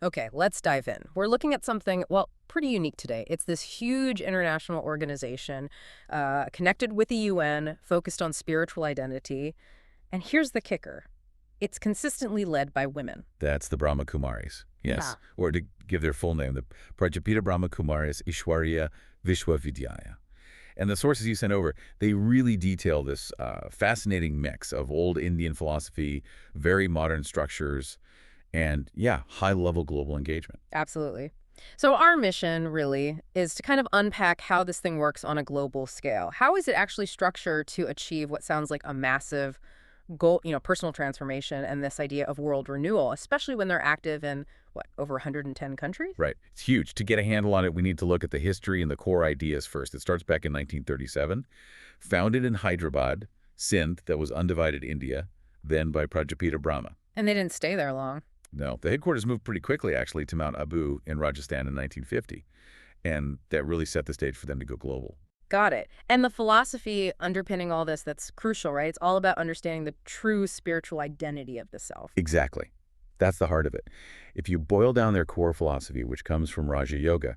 Okay, let's dive in. We're looking at something, well, pretty unique today. It's this huge international organization connected with the UN, focused on spiritual identity. And here's the kicker. It's consistently led by women. That's the Brahmakumaris, yes. Ah. Or to give their full name, the Prajapita Brahmakumaris Ishwarya Vishwavidyaya. And the sources you sent over, they really detail this fascinating mix of old Indian philosophy, very modern structures, and, yeah, high-level global engagement. Absolutely. So our mission, really, is to kind of unpack how this thing works on a global scale. How is it actually structured to achieve what sounds like a massive goal, personal transformation and this idea of world renewal, especially when they're active in, over 110 countries? Right. It's huge. To get a handle on it, we need to look at the history and the core ideas first. It starts back in 1937, founded in Hyderabad, Sindh, that was undivided India, then by Prajapita Brahma. And they didn't stay there long. No, the headquarters moved pretty quickly, actually, to Mount Abu in Rajasthan in 1950, and that really set the stage for them to go global. Got it. And the philosophy underpinning all this, that's crucial, right? It's all about understanding the true spiritual identity of the self. Exactly. That's the heart of it. If you boil down their core philosophy, which comes from Raja Yoga,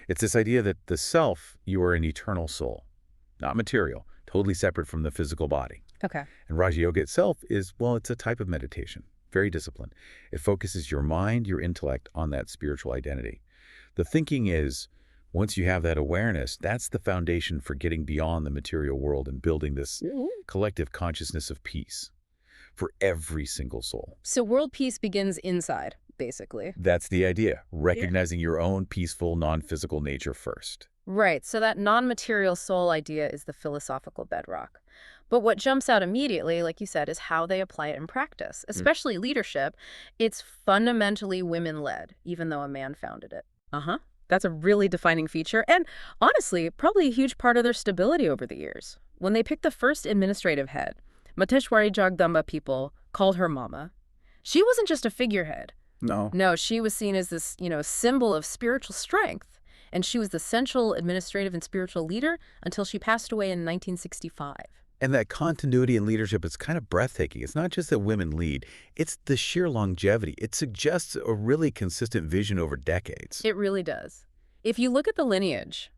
it's this idea that the self, you are an eternal soul, not material, totally separate from the physical body. Okay. And Raja Yoga itself is, well, it's a type of meditation. Very disciplined. It focuses your mind, your intellect on that spiritual identity. The thinking is, once you have that awareness, that's the foundation for getting beyond the material world and building this collective consciousness of peace for every single soul. So world peace begins inside, basically. That's the idea, recognizing your own peaceful, non-physical nature first. Right. So that non-material soul idea is the philosophical bedrock. But what jumps out immediately, like you said, is how they apply it in practice, especially leadership. It's fundamentally women-led, even though a man founded it. That's a really defining feature, and honestly, probably a huge part of their stability over the years. When they picked the first administrative head, Mateshwari Jagdamba people called her Mama. She wasn't just a figurehead. No, she was seen as this, symbol of spiritual strength. And she was the central administrative and spiritual leader until she passed away in 1965. And that continuity in leadership is kind of breathtaking. It's not just that women lead, it's the sheer longevity. It suggests a really consistent vision over decades. It really does. If you look at the lineage,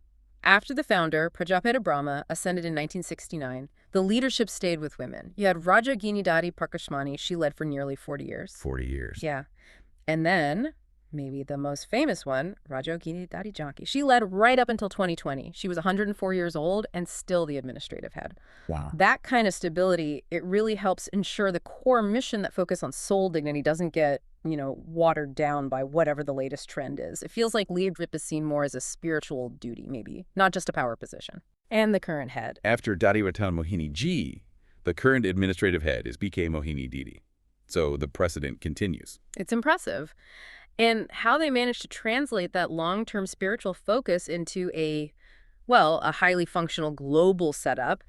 After the founder, Prajapati Brahma, ascended in 1969, the leadership stayed with women. You had Raja Ginidari Prakashmani. She led for nearly 40 years. 40 years. Yeah. And then, maybe the most famous one, Rajogini Dadi Janki. She led right up until 2020. She was 104 years old and still the administrative head. Wow. That kind of stability, it really helps ensure the core mission that focus on soul dignity doesn't get, watered down by whatever the latest trend is. It feels like leadership is seen more as a spiritual duty, maybe, not just a power position. And the current head. After Dadi Ratan Mohini Ji, the current administrative head is BK Mohini Didi. So the precedent continues. It's impressive. And how they managed to translate that long-term spiritual focus into a highly functional global setup.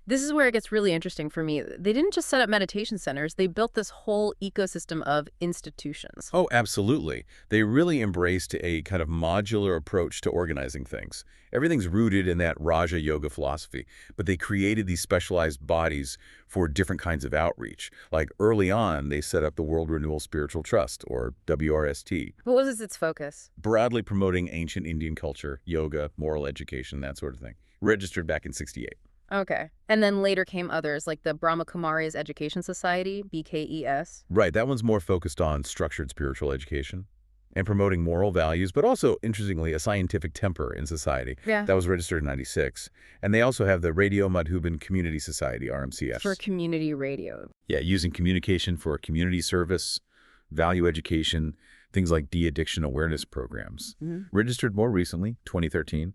This is where it gets really interesting for me. They didn't just set up meditation centers. They built this whole ecosystem of institutions. Oh, absolutely. They really embraced a kind of modular approach to organizing things. Everything's rooted in that Raja Yoga philosophy, but they created these specialized bodies for different kinds of outreach. Like early on, they set up the World Renewal Spiritual Trust, or WRST. What was its focus? Broadly promoting ancient Indian culture, yoga, moral education, that sort of thing. Registered back in '68. Okay. And then later came others, like the Brahmakumaris Education Society, BKES. Right, that one's more focused on structured spiritual education and promoting moral values, but also, interestingly, a scientific temper in society. Yeah. That was registered in '96. And they also have the Radio Madhuban Community Society, RMCS. For community radio. Yeah, using communication for community service, value education, things like de-addiction awareness programs. Registered more recently, 2013.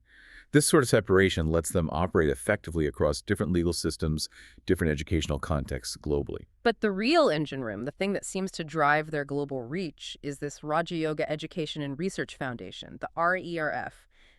This sort of separation lets them operate effectively across different legal systems, different educational contexts globally. But the real engine room, the thing that seems to drive their global reach, is this Raja Yoga Education and Research Foundation, the RERF,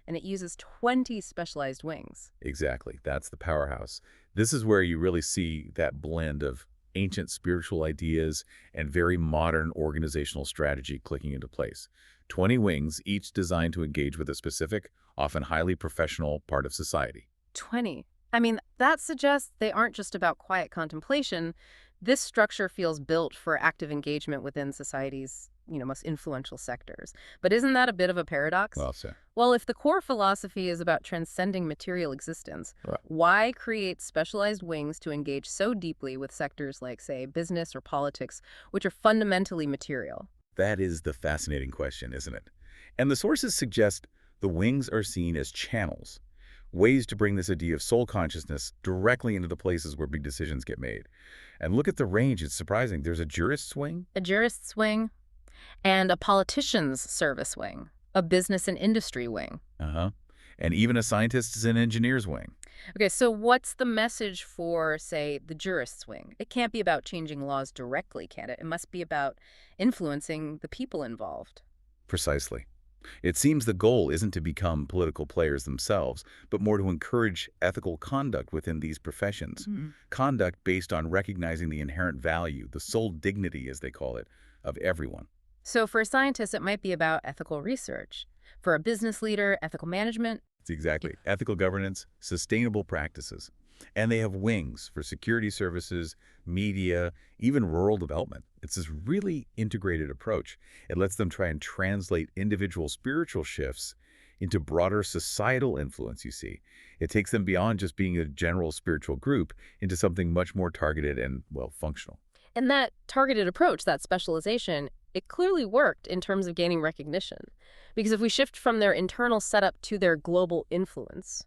and it uses 20 specialized wings. Exactly. That's the powerhouse. This is where you really see that blend of ancient spiritual ideas and very modern organizational strategy clicking into place. 20 wings, each designed to engage with a specific, often highly professional part of society. 20. I mean, that suggests they aren't just about quiet contemplation. This structure feels built for active engagement within society's, most influential sectors. But isn't that a bit of a paradox? Well said. Well, if the core philosophy is about transcending material existence, Right. why create specialized wings to engage so deeply with sectors like, say, business or politics, which are fundamentally material? That is the fascinating question, isn't it? And the sources suggest the wings are seen as channels, ways to bring this idea of soul consciousness directly into the places where big decisions get made. And look at the range. It's surprising. There's a jurist's wing. A jurist's wing and a politician's service wing, a business and industry wing. And even a scientist's and engineer's wing. Okay, so what's the message for, say, the jurist's wing? It can't be about changing laws directly, can it? It must be about influencing the people involved. Precisely. It seems the goal isn't to become political players themselves, but more to encourage ethical conduct within these professions. Conduct based on recognizing the inherent value, the soul dignity, as they call it, of everyone. So for a scientist, it might be about ethical research. For a business leader, ethical management. It's exactly. Ethical governance, sustainable practices. And they have wings for security services, media, even rural development. It's this really integrated approach. It lets them try and translate individual spiritual shifts into broader societal influence, you see. It takes them beyond just being a general spiritual group into something much more targeted and, functional. And that targeted approach, that specialization, it clearly worked in terms of gaining recognition. Because if we shift from their internal setup to their global influence,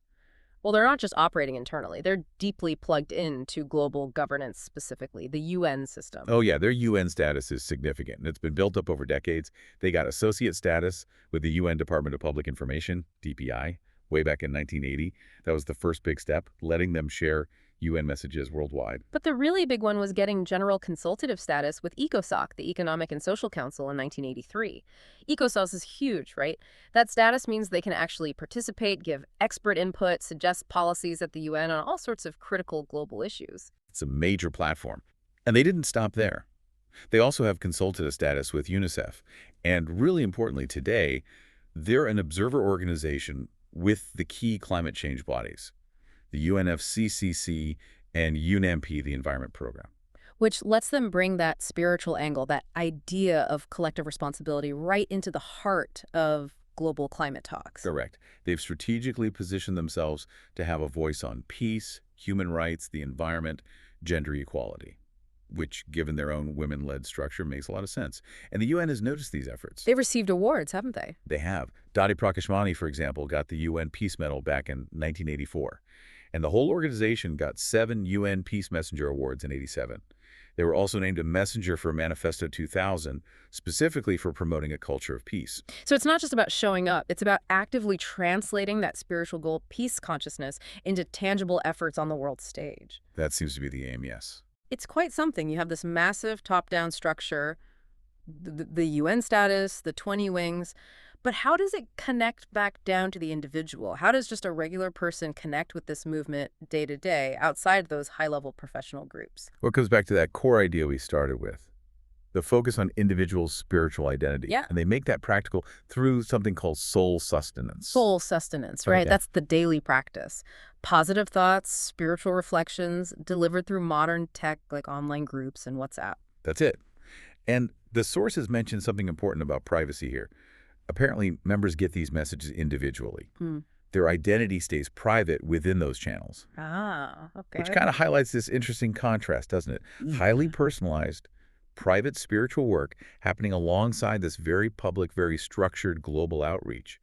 they're not just operating internally. They're deeply plugged into global governance, specifically, the UN system. Oh, yeah, their UN status is significant, and it's been built up over decades. They got associate status with the UN Department of Public Information, DPI, way back in 1980. That was the first big step, letting them share UN messages worldwide. But the really big one was getting general consultative status with ECOSOC, the Economic and Social Council, in 1983. ECOSOC is huge, right? That status means they can actually participate, give expert input, suggest policies at the UN on all sorts of critical global issues. It's a major platform. And they didn't stop there. They also have consultative status with UNICEF. And really importantly today, they're an observer organization with the key climate change bodies, the UNFCCC and UNEP, the Environment Program. Which lets them bring that spiritual angle, that idea of collective responsibility right into the heart of global climate talks. Correct. They've strategically positioned themselves to have a voice on peace, human rights, the environment, gender equality, which, given their own women-led structure, makes a lot of sense. And the UN has noticed these efforts. They've received awards, haven't they? They have. Dadi Prakashmani, for example, got the UN Peace Medal back in 1984. And the whole organization got 7 UN Peace Messenger Awards in '87. They were also named a messenger for Manifesto 2000, specifically for promoting a culture of peace. So it's not just about showing up. It's about actively translating that spiritual goal, peace consciousness, into tangible efforts on the world stage. That seems to be the aim, yes. It's quite something. You have this massive top-down structure, the UN status, the 20 wings. But how does it connect back down to the individual? How does just a regular person connect with this movement day to day outside those high-level professional groups? Well, it comes back to that core idea we started with, the focus on individual spiritual identity. Yeah. And they make that practical through something called soul sustenance. Soul sustenance, right? Okay. That's the daily practice. Positive thoughts, spiritual reflections, delivered through modern tech like online groups and WhatsApp. That's it. And the sources mention something important about privacy here. Apparently, members get these messages individually. Their identity stays private within those channels. Ah, okay. Which kind of highlights this interesting contrast, doesn't it? Highly personalized, private spiritual work happening alongside this very public, very structured global outreach.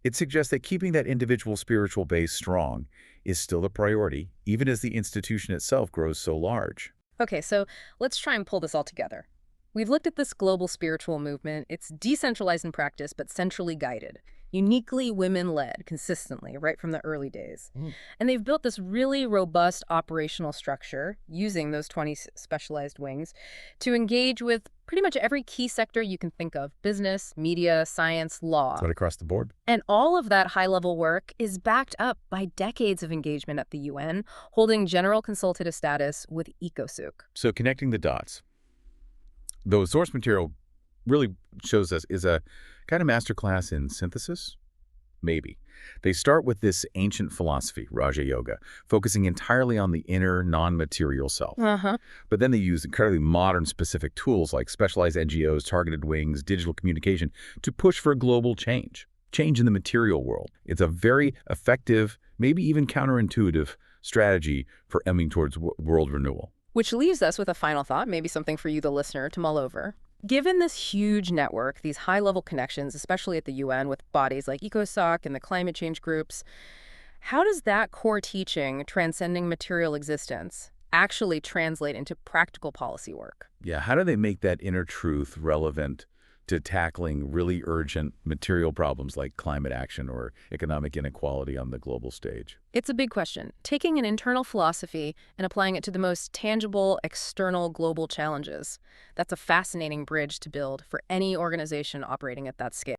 It suggests that keeping that individual spiritual base strong is still a priority, even as the institution itself grows so large. Okay, so let's try and pull this all together. We've looked at this global spiritual movement. It's decentralized in practice, but centrally guided, uniquely women-led consistently, right from the early days. And they've built this really robust operational structure using those 20 specialized wings to engage with pretty much every key sector you can think of: business, media, science, law. Right across the board. And all of that high-level work is backed up by decades of engagement at the UN, holding general consultative status with ECOSOC. So connecting the dots. The source material really shows us is a kind of masterclass in synthesis? Maybe. They start with this ancient philosophy, Raja Yoga, focusing entirely on the inner, non-material self. But then they use incredibly modern specific tools like specialized NGOs, targeted wings, digital communication to push for global change in the material world. It's a very effective, maybe even counterintuitive strategy for aiming towards world renewal. Which leaves us with a final thought, maybe something for you, the listener, to mull over. Given this huge network, these high-level connections, especially at the UN with bodies like ECOSOC and the climate change groups, how does that core teaching, transcending material existence, actually translate into practical policy work? Yeah, how do they make that inner truth relevant to tackling really urgent material problems like climate action or economic inequality on the global stage? It's a big question. Taking an internal philosophy and applying it to the most tangible, external global challenges. That's a fascinating bridge to build for any organization operating at that scale.